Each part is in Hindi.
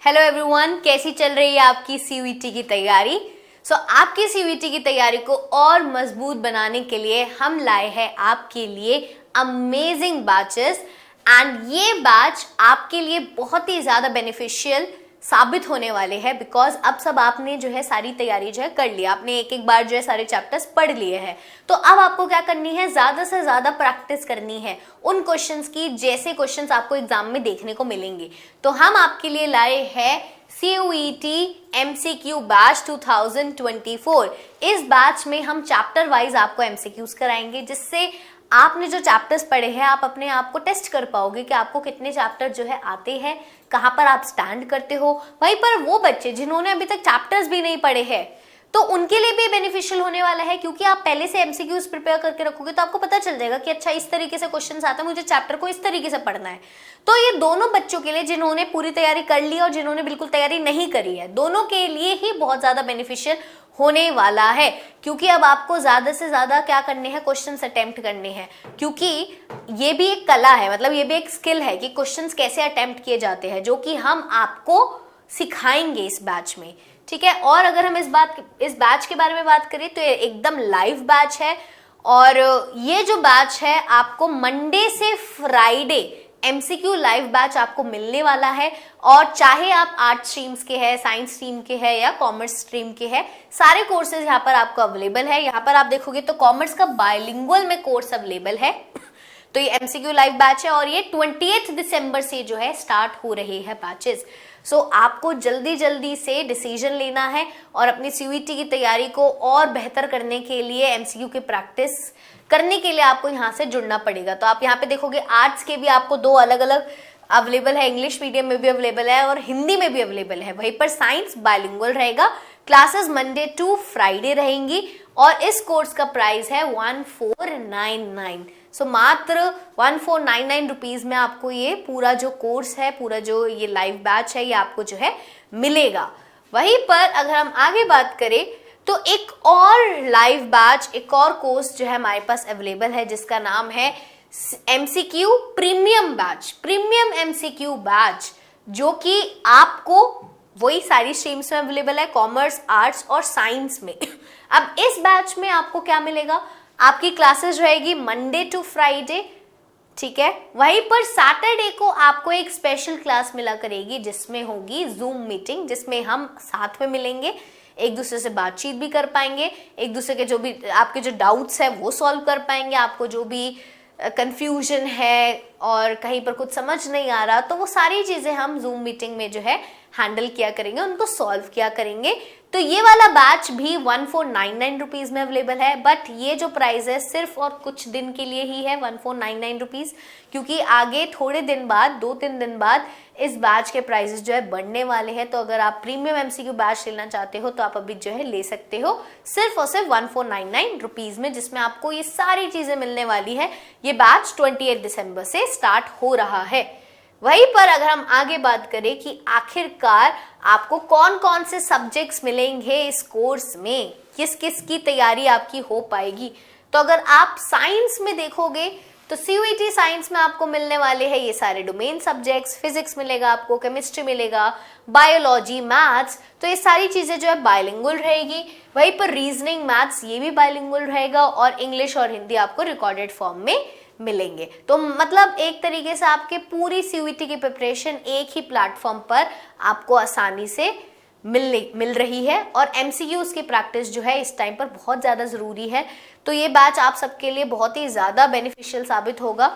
हेलो एवरीवन, कैसी चल रही है आपकी सीयूईटी की तैयारी। आपकी सीयूईटी की तैयारी को और मजबूत बनाने के लिए हम लाए हैं आपके लिए अमेजिंग बैचेस एंड ये बैच आपके लिए बहुत ही ज्यादा बेनिफिशियल साबित होने वाले हैं बिकॉज अब सब आपने जो है सारी तैयारी जो है कर लिया, आपने एक एक बार जो है सारे चैप्टर्स पढ़ लिए हैं। तो अब आपको क्या करनी है, ज्यादा से ज्यादा प्रैक्टिस करनी है उन क्वेश्चंस की जैसे क्वेश्चंस आपको एग्जाम में देखने को मिलेंगे। तो हम आपके लिए लाए हैं सीयूईटी एमसीक्यू बैच 2024। इस बैच में हम चैप्टर वाइज आपको एमसीक्यूज कराएंगे जिससे आपने जो चैप्टर्स पढ़े हैं आप अपने आप को टेस्ट कर पाओगे कि आपको कितने चैप्टर जो है आते हैं, कहां पर आप स्टैंड करते हो। वहीं पर वो बच्चे जिन्होंने अभी तक चैप्टर्स भी नहीं पढ़े हैं तो उनके लिए भी बेनिफिशियल होने वाला है क्योंकि आप पहले से एमसीक्यूज प्रिपेयर करके रखोगे तो आपको पता चल जाएगा कि अच्छा इस तरीके से क्वेश्चंस आते हैं, मुझे चैप्टर को इस तरीके से पढ़ना है। तो ये दोनों बच्चों के लिए जिन्होंने पूरी तैयारी कर ली और जिन्होंने बिल्कुल तैयारी नहीं करी है, दोनों के लिए ही बहुत ज्यादा बेनिफिशियल होने वाला है क्योंकि अब आपको ज्यादा से ज्यादा क्या करने हैं, क्वेश्चंस अटेम्प्ट करने हैं क्योंकि ये भी एक कला है, मतलब ये भी एक स्किल है कि क्वेश्चंस कैसे अटेम्प्ट किए जाते हैं जो कि हम आपको सिखाएंगे इस बैच में, ठीक है। और अगर हम इस बैच के बारे में बात करें तो ये एकदम लाइव बैच है और ये जो बैच है आपको मंडे से फ्राइडे एमसीक्यू लाइव बैच आपको मिलने वाला है। और चाहे आप आर्ट स्ट्रीम्स के हैं, साइंस स्ट्रीम के हैं या कॉमर्स स्ट्रीम के हैं, सारे कोर्सेज यहाँ पर आपको अवेलेबल है। यहाँ पर आप देखोगे तो कॉमर्स का बायलिंगुअल में कोर्स अवेलेबल है। तो ये एमसीक्यू लाइव बैच है और ये 28 दिसंबर से जो है स्टार्ट हो रहे हैं बैचेस। आपको जल्दी जल्दी से डिसीजन लेना है और अपनी सीयूईटी की तैयारी को और बेहतर करने के लिए, एमसीक्यू की प्रैक्टिस करने के लिए आपको यहाँ से जुड़ना पड़ेगा। तो आप यहाँ पे देखोगे आर्ट्स के भी आपको दो अलग अलग अवेलेबल है, इंग्लिश मीडियम में भी अवेलेबल है और हिंदी में भी अवेलेबल है। वहीं पर साइंस बाइलिंगुअल रहेगा, क्लासेस मंडे टू फ्राइडे रहेंगी और इस कोर्स का प्राइस है 1499। मात्र 1499 रुपीज में आपको ये पूरा जो कोर्स है, पूरा जो ये लाइव बैच है, ये आपको जो है मिलेगा। वहीं पर अगर हम आगे बात करें तो एक और लाइव बैच, एक और कोर्स जो है हमारे पास अवेलेबल है जिसका नाम है MCQ premium batch, premium MCQ batch, जो कि आपको वही सारी स्ट्रीम्स में अवेलेबल है, कॉमर्स, आर्ट्स और साइंस में। अब इस बैच में आपको क्या मिलेगा, आपकी क्लासेस रहेगी मंडे टू फ्राइडे, ठीक है। वहीं पर सैटरडे को आपको एक स्पेशल क्लास मिला करेगी जिसमें होगी जूम मीटिंग, जिसमें हम साथ में मिलेंगे, एक दूसरे से बातचीत भी कर पाएंगे, एक दूसरे के जो भी आपके जो डाउट्स है वो सॉल्व कर पाएंगे, आपको जो भी कंफ्यूजन है और कहीं पर कुछ समझ नहीं आ रहा तो वो सारी चीजें हम जूम मीटिंग में जो है हैंडल किया करेंगे, उनको सॉल्व किया करेंगे। तो ये वाला बैच भी 1499 रुपीज में अवेलेबल है, बट ये जो प्राइस है सिर्फ और कुछ दिन के लिए ही है 1499 रुपीज, क्योंकि आगे थोड़े दिन बाद, 2-3 दिन बाद इस बैच के प्राइसेस जो है बढ़ने वाले हैं। तो अगर आप प्रीमियम एमसीक्यू बैच लेना चाहते हो तो आप अभी जो है ले सकते हो सिर्फ और सिर्फ 1499 रुपीज में, जिसमें आपको ये सारी चीजें मिलने वाली है। ये बैच 28 दिसंबर से स्टार्ट हो रहा है। वहीं पर अगर हम आगे बात करें कि आखिरकार आपको कौन कौन से सब्जेक्ट्स मिलेंगे इस कोर्स में, किस किस की तैयारी आपकी हो पाएगी, तो अगर आप साइंस में देखोगे तो सीयूईटी साइंस में आपको मिलने वाले हैं ये सारे डोमेन सब्जेक्ट्स, फिजिक्स मिलेगा आपको, केमिस्ट्री मिलेगा, बायोलॉजी, मैथ्स, तो ये सारी चीजें जो है बायलिंगुअल रहेगी। वहीं पर रीजनिंग, मैथ्स ये भी बायलिंगुअल रहेगा और इंग्लिश और हिंदी आपको रिकॉर्डेड फॉर्म में मिलेंगे। तो मतलब एक तरीके से आपके पूरी सीयूईटी की प्रिपरेशन एक ही प्लेटफॉर्म पर आपको आसानी से मिल रही है और एमसीक्यूज की प्रैक्टिस जो है इस टाइम पर बहुत ज़्यादा ज़रूरी है। तो ये बैच आप सबके लिए बहुत ही ज़्यादा बेनिफिशियल साबित होगा,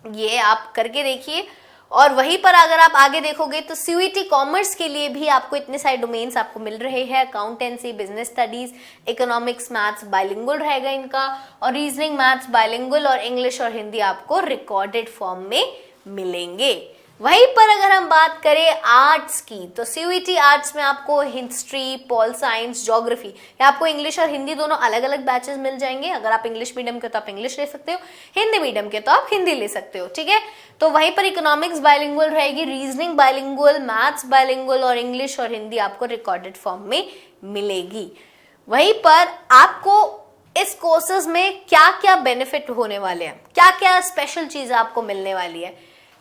ये आप करके देखिए। और वहीं पर अगर आप आगे देखोगे तो सीयूईटी कॉमर्स के लिए भी आपको इतने सारे डोमेन्स आपको मिल रहे हैं, accountancy, business studies, economics, maths bilingual रहेगा इनका, और रीजनिंग, मैथ्स बाइलिंगुअल और इंग्लिश और हिंदी आपको रिकॉर्डेड फॉर्म में मिलेंगे। वहीं पर अगर हम बात करें आर्ट्स की तो सीयूईटी आर्ट्स में आपको हिस्ट्री, पॉल साइंस, ज्योग्राफी, या आपको इंग्लिश और हिंदी दोनों अलग अलग बैचेस मिल जाएंगे। अगर आप इंग्लिश मीडियम के तो आप इंग्लिश ले सकते हो, हिंदी मीडियम के तो आप हिंदी ले सकते हो, ठीक है। तो वहीं पर इकोनॉमिक्स बाइलिंगुअल रहेगी, रीजनिंग बाइलिंगुअल, मैथ्स बाइलिंगुअल और इंग्लिश और हिंदी आपको रिकॉर्डेड फॉर्म में मिलेगी। वहीं पर आपको इस कोर्सेज में क्या क्या बेनिफिट होने वाले हैं, क्या क्या स्पेशल चीज आपको मिलने वाली है,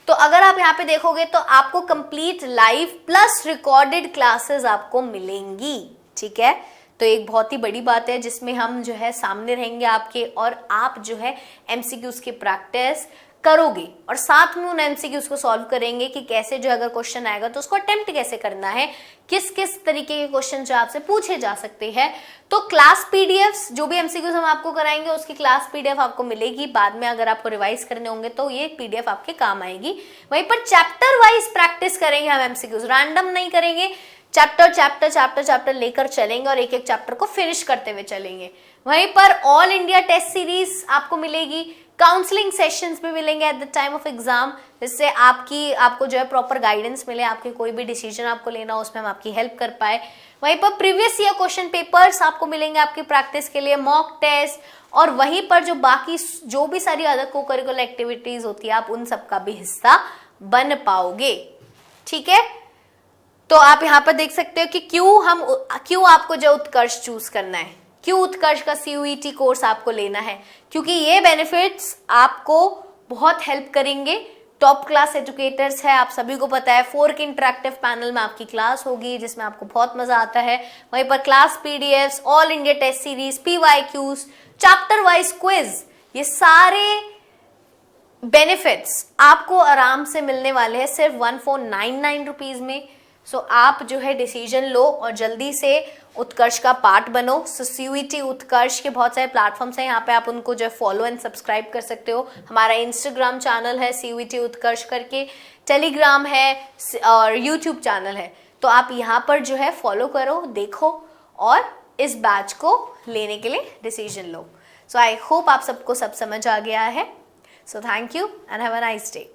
तो अगर आप यहाँ पे देखोगे तो आपको complete live plus recorded classes आपको मिलेंगी, ठीक है। तो एक बहुत ही बड़ी बात है जिसमें हम जो है सामने रहेंगे आपके, और आप जो है एमसीक्यूज की प्रैक्टिस करोगे और साथ में उन एमसीक्यूज को सॉल्व करेंगे कि कैसे जो अगर क्वेश्चन आएगा तो उसको अटेम्प्ट कैसे करना है, किस किस तरीके के क्वेश्चन जो आपसे पूछे जा सकते हैं। तो क्लास पीडीएफ्स, जो भी एमसीक्यूज हम आपको कराएंगे उसकी क्लास पीडीएफ आपको मिलेगी बाद में, अगर आपको रिवाइज करने होंगे तो ये पीडीएफ आपके काम आएगी। वहीं पर चैप्टर वाइज प्रैक्टिस करेंगे हम एमसीक्यूज, रैंडम नहीं करेंगे, चैप्टर लेकर चलेंगे और एक एक चैप्टर को फिनिश करते हुए चलेंगे। वहीं पर ऑल इंडिया टेस्ट सीरीज आपको मिलेगी, काउंसलिंग सेशंस भी मिलेंगे at the time of exam, जिससे आपको जो है प्रॉपर गाइडेंस मिले, आपके कोई भी डिसीजन आपको लेना हो उसमें हम आपकी हेल्प कर पाए। वहीं पर प्रीवियस ईयर क्वेश्चन पेपर्स आपको मिलेंगे आपकी प्रैक्टिस के लिए, मॉक टेस्ट, और वहीं पर जो बाकी जो भी सारी अदर को करिकुलर एक्टिविटीज होती है आप उन सबका भी हिस्सा बन पाओगे, ठीक है। तो आप यहाँ पर देख सकते हो कि क्यों आपको जो उत्कर्ष चूज करना है, क्यों उत्कर्ष का CUET कोर्स आपको लेना है, क्योंकि ये बेनिफिट्स आपको बहुत हेल्प करेंगे। टॉप क्लास एजुकेटर्स है, आप सभी को पता है। 4 के इंटरेक्टिव पैनल में आपकी क्लास होगी जिसमें आपको बहुत मजा आता है। वहीं पर class PDFs, all India test series, PYQs, chapter wise quiz, ये सारे बेनिफिट्स आपको आराम से मिलने वाले हैं सिर्फ 1499 रुपीज में। सो आप जो है डिसीजन लो और जल्दी से उत्कर्ष का पार्ट बनो। सो CUET उत्कर्ष के बहुत सारे प्लेटफॉर्म्स हैं, यहाँ पे आप उनको जो है फॉलो एंड सब्सक्राइब कर सकते हो। हमारा इंस्टाग्राम चैनल है CUET उत्कर्ष करके, टेलीग्राम है और यूट्यूब चैनल है। तो आप यहाँ पर जो है फॉलो करो, देखो और इस बैच को लेने के लिए decision low. So I hope आप सबको सब समझ आ गया है। So thank you and have a nice day.